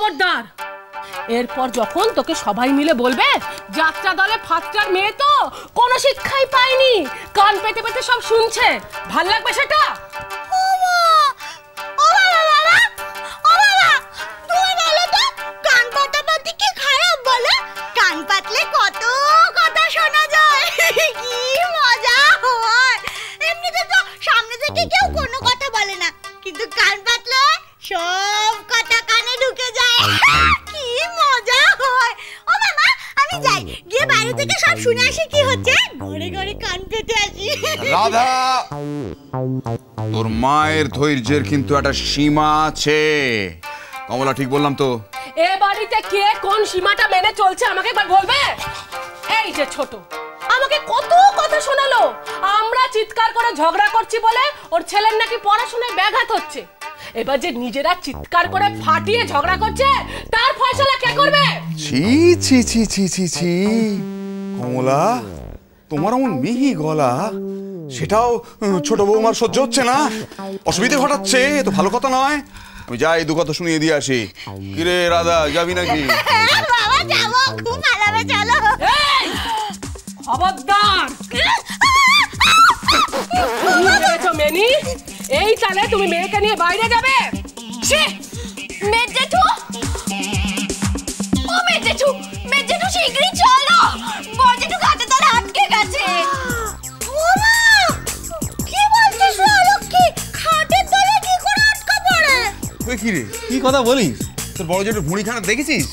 খবরদার, এরপর যখন তোকে সবাই মিলে বলবে যাত্রা দলে ফাত্রার মেয়ে তো কোনো শিক্ষাই পায়নি, কান পেতে পেতে সব শুনছে, ভাল লাগবে সেটা? রাধা, তোর মায়ের ধৈর্যের কিন্তু একটা সীমা আছে। কমলা ঠিক বললাম তো? এ বাড়িতে কে কোন সীমাটা মেনে চলছে আমাকে একবার বলবে? এই যে ছোট আমাকে কত কথা শোনালো, আমরা চিৎকার করে ঝগড়া করছি বলে ওর ছেলের নাকি পড়াশোনায় ব্যাঘাত হচ্ছে। এবার যে নিজেরা চিৎকার করে ফাটিয়ে ঝগড়া করছে তার ফয়সালা কে করবে? ছি ছি ছি ছি ছি ছি, কমলা তোমার এমন মিহি গলা, সেটাও ছোট বৌমার সহ্য হচ্ছে না, অসুবিধে ঘটাচ্ছে, তো ভালো কথা নয়। আমি যাই দু কথা শুনিয়ে দিয়ে আসি। কিরে রাধা, যাবি নাকি? খবরদার, মেনি এই তালে তুমি মেয়েকে নিয়ে বাইরে যাবে? শীঘ্রই চলো, বড় জেঠু ঘাটের তলে আটকে গেছে। কি বলছিস লক্ষ্মী? ঘাটের তলে কি করে আটকা পড়ে? তুই কি রে, কি কথা বলিস? তোর বড় জেঠুর ভুঁড়িখানা দেখেছিস?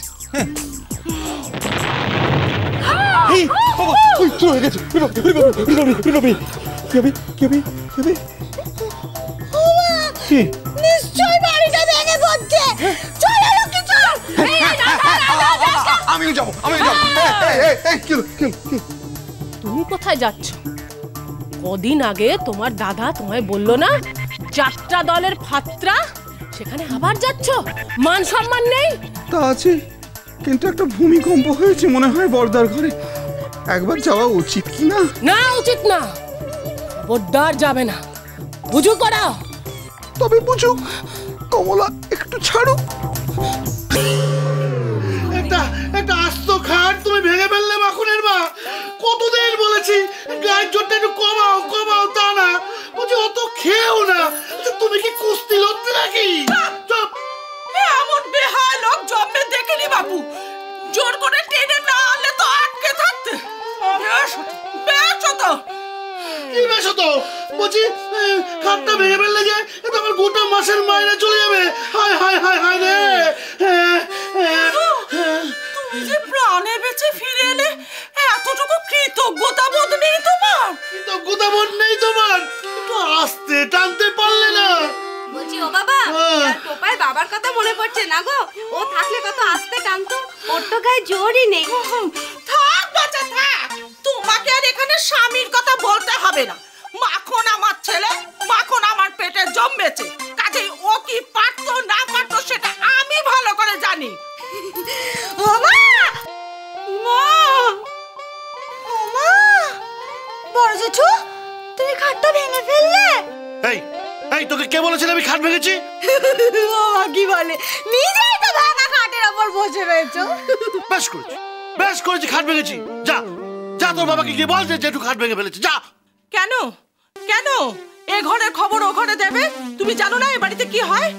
নিশ্চয় বাড়িটা ভেঙে পড়ছে। চলো লক্ষ্মী, চলো। আমিও যাবো, আমিও যাবো। তুমি কোথায় যাচ্ছ? কদিন আগে তোমার দাদা তোমায় বললো না যাত্রা দলের ফাত্রা, সেখানে আবার যাচ্ছ? মান সম্মান নেই? তা আছে, কিন্তু একটা ভূমিকম্প হয়েছে মনে হয় বর্দার ঘরে, একবার যাওয়া উচিত কি না? না, উচিত না, বড়দার যাবে না, বুঝু করা। তবে বুঝুক, কমলা একটু ছাড়ুক। একটা আস্ত খাট তুমি ভেঙে ফেললে মাখনের মা। কতদিন বলেছি গায়ের জোরটা একটু কমাও কমাও, তা না, বলছি অত খেয়েও না। তুমি কি কুস্তি লড়তে নাকি? এমন বেহায় লোক জন্মে দেখিনি বাবু, জোর করে টেনে না আনলে তো আটকে থাকতে। বেশ হতো। কি বেশ হতো? বলছি খাটটা ভেঙে ফেললে যে এটা আমার গোটা মাসের মাইনে চলে যাবে। হায় হায় হায় হায় রে। তুমি যে প্রাণে বেঁচে ফিরে এলে, এতটুকু কৃতজ্ঞতা বোধ নেই তোমার? কৃতজ্ঞতা বোধ নেই তোমার? একটু আস্তে টানতে পারলে না? বলছি ও বাবা, টোপায় বাবার কথা মনে পড়ছে না গো? ও থাকলে কত আস্তে টানতো, ওর তো গায়ে জোরই নেই। থাক বাচ্চা থাক, তোমাকে আর এখানে স্বামীর কথা বলতে হবে না। মাখন আমার ছেলে, মাখন আমার পেটে জন্মেছে, কাজেই ও কি পারতো না পারতো সেটা আমি ভালো করে জানি। বড় জেঠু, তুমি খাটটা ভেঙে ফেললে? এই এই, তোকে কে বলেছিল আমি খাট ভেঙেছি? বাবা কি বলে, নিজেই তো ভাঙা খাটের উপর বসে রয়েছো। বেশ করেছি, বেশ করেছি, খাট ভেঙেছি। যা যা, তোর বাবাকে গিয়ে বল যে জেঠু খাট ভেঙে ফেলেছে। যা। কেন কেন এ ঘরের খবর ও ঘরে দেবে? তুমি জানো না এ বাড়িতে কি হয়?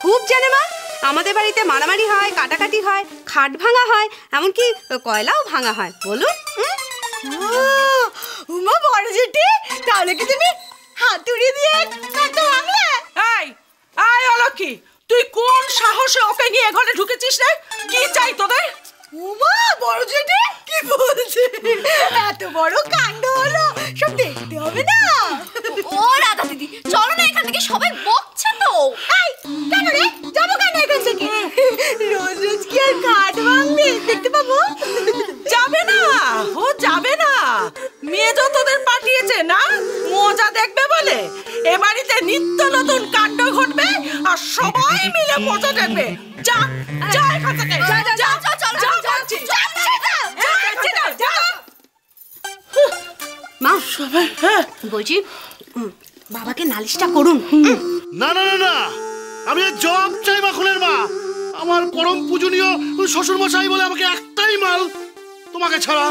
খুব জানে মা, আমাদের বাড়িতে মারামারি হয়, কাটাকাটি হয়, খাট ভাঙা হয়, এমনকি কয়লাও ভাঙা হয়। বলুন। উমা বড় জেঠি, তাহলে কি তুমি হাতুড়ি দিয়ে খাটটা ভাঙলে? এই আয় অলক্ষী, তুই কোন সাহসে ওকে নিয়ে ঘরে ঢুকেছিস রে? কি চাই তোদের? উমা বড় জেঠি কি বলছে? এত বড় কাণ্ড হলো, সব দেখতে হবে না? ও রাধা দিদি, চলো না এখান থেকে, সবাই বকছে তো। এই কেন রে, যাবো কেন এখান থেকে? রোজ রোজ কি আর কাঠ ভাঙবে দেখতে পাবো? যাবে না, ও যাবে না। মেয়ে যা তোদের পাঠিয়েছে না মজা দেখবে বলে, এ বাড়িতে নিত্য নতুন কাণ্ড ঘটবে আর সবাই মিলে মজা দেখবে। যা যা এখান থেকে, যা যা যা চল চল চল। মা সবাই বলছি, বাবাকে নালিশটা করুন। না না না না, আমি জবাব চাই মাখনের মা। আমার পরম পূজনীয় শ্বশুর মশাই বলে আমাকে একটাই মাল তোমাকে ছাড়া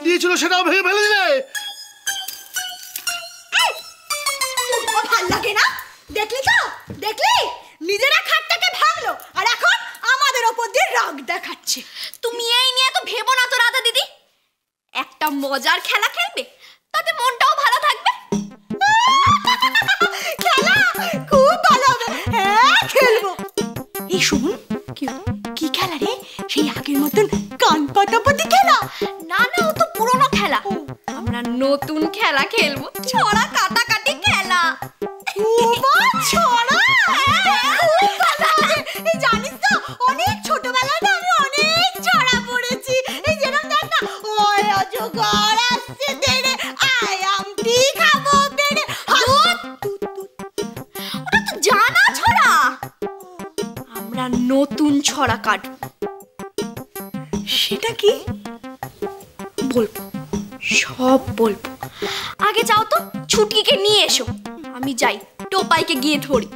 দিয়েছিল, সেটাও ভেঙে ফেলে দিলে। ভাল লাগে না? দেখলি তো, দেখলি নিজেরা খাটটাকে ভাঙলো আর এখন আমাদের ওপর দিয়ে রাগ দেখাচ্ছে। তুমি এই নিয়ে তো ভেবো না তো রাধা দিদি, একটা মজার খেলা খেলবে, তাতে মনটাও ভালো থাকবে। খেলা খুব ভালো হবে, হ্যাঁ খেলবো। এই শুন, কি খেলা রে? সেই আগের মতন কান পাতাপাতি খেলা? না না, ও তো পুরনো খেলা। আমরা নতুন খেলা খেলবো, ছড়া কাটাকাটি খেলা। ছড়া? এই জানিস তো, অনেক ছোটবেলায় আমি অনেক ছড়া পড়েছি। এই যেরকম দেখ না, ওই অজগর আসছে তেরে, আয় আমটি খাবো বেড়ে। ওটা তো জানা ছড়া। আমরা নতুন ছড়া কাটবো। সেটা কি? বলবো, সব বলবো। আগে যাও তো, ছুটকিকে নিয়ে এসো। আমি যাই, টোপাইকে গিয়ে ধরি।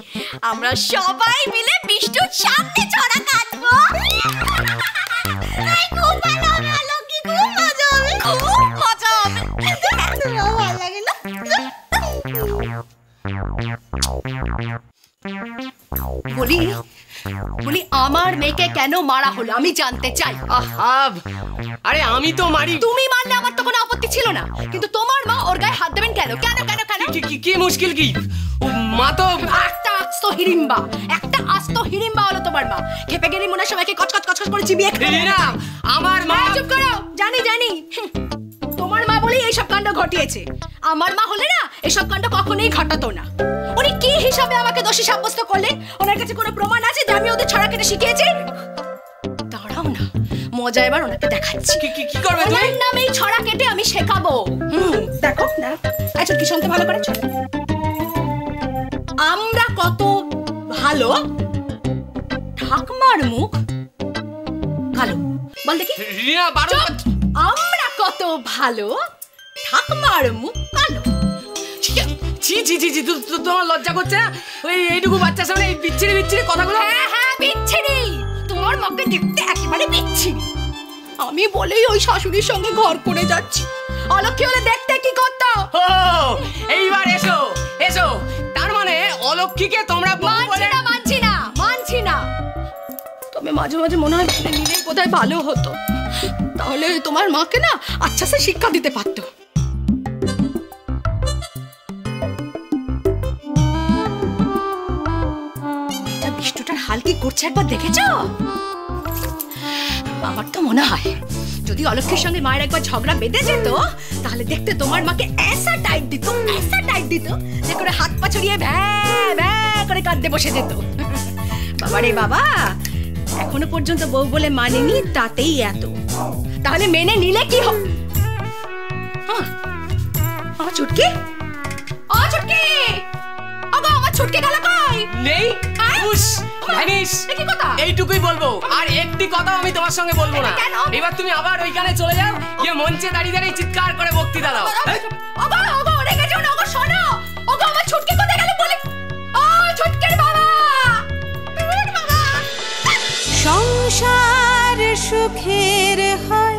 আমরা সবাই মিলে বিষ্টুর সামনে ছড়া কাটবো। খুব ভালো হবে, কি খুব মজা হবে, খুব মজা হবে। ভালো লাগে না? বলি আমার মেয়েকে কেন মারা হলো আমি জানতে চাই। আরে আমি তো মারি। তুমি মারলে আমার তো কোনো আপত্তি ছিল না, কিন্তু তোমার মা ওর গায়ে হাত দেবেন কেন? কেন কেন কেন? কি মুশকিল কি? মা তো একটা আস্ত হিড়িম্বা, একটা আস্ত হিড়িম্বা হলো তোমার মা। খেপে গেলি মনে সবাইকে কচকচ কচকচ করে চিবিয়ে খেলে না। আমার মা, চুপ করো। জানি জানি, তোমার মা বলেই এইসব কাণ্ড ঘটিয়েছে। আমার মা হলে না এসব কাণ্ড কখনোই ঘটাতো না। উনি কি হিসাবে আমাকে দোষী সাব্যস্ত করলেন? ওনার কাছে কোনো প্রমাণ আছে যে আমি ওদের ছড়া কেটে শিখিয়েছি? দাঁড়াও না, মজা এবার ওনাকে দেখাচ্ছি। কি করবে তুমি? ওনার নামেই ছড়া কেটে আমি শেখাবো। দেখো না, আচ্ছা কি শুনতে ভালো করে চলো। আমরা কত ভালো, ঠাকমার মুখ কালো। বল দেখি। রিয়া বারো। আমরা কত ভালো, ঠাকমার মুখ কালো। ছি ছি ছি ছি, তোমার লজ্জা করছে না? ওই এইটুকু বাচ্চার সামনে এই বিচ্ছিরি বিচ্ছিরি কথাগুলো? হ্যাঁ হ্যাঁ, বিচ্ছিরি। তোমার মাকে দেখতে একেবারে বিচ্ছিরি। আমি বলেই ওই শাশুড়ির সঙ্গে ঘর করে যাচ্ছি। অলক্ষী হলে দেখতে কি করতো? ও এইবার এসো এসো। তার মানে অলক্ষীকে তোমরা মানছি না। তবে মাঝে মাঝে মনে হয় নিলেই বোধহয় ভালো হতো, তাহলে তোমার মাকে না আচ্ছা সে শিক্ষা দিতে পারতো। এটা বিষ্টুটার হাল কি করছে একবার দেখেছো? আমার তো মনে হয় যদি অলক্ষীর সঙ্গে মায়ের একবার ঝগড়া বেঁধে যেত, তাহলে দেখতে তোমার মাকে এসা টাইট দিত যে করে হাত পা ছড়িয়ে ভ্যা ভ্যা করে কাঁদতে বসে যেত। বাবা রে বাবা, এখনো পর্যন্ত বউ বলে মানেনি, তাতেই এত। তাহলে মেনে নিলে কি হবে? ছুটকি, আমার ছুটকি গেল কই? নেই। কি কথা? এইটুকুই বলবো, আর একটি কথা আমি তোমার সঙ্গে বলবো না। এবার তুমি আবার ওইখানে চলে যাও, গিয়ে মঞ্চে দাঁড়িয়ে দাঁড়িয়ে চিৎকার করে বক্তৃতা দাও। রেগে যাও না, শোনো। আমার ছুটকি কোথায় গেল বলে? ছুটকির বাবা। সংসার সুখের হয়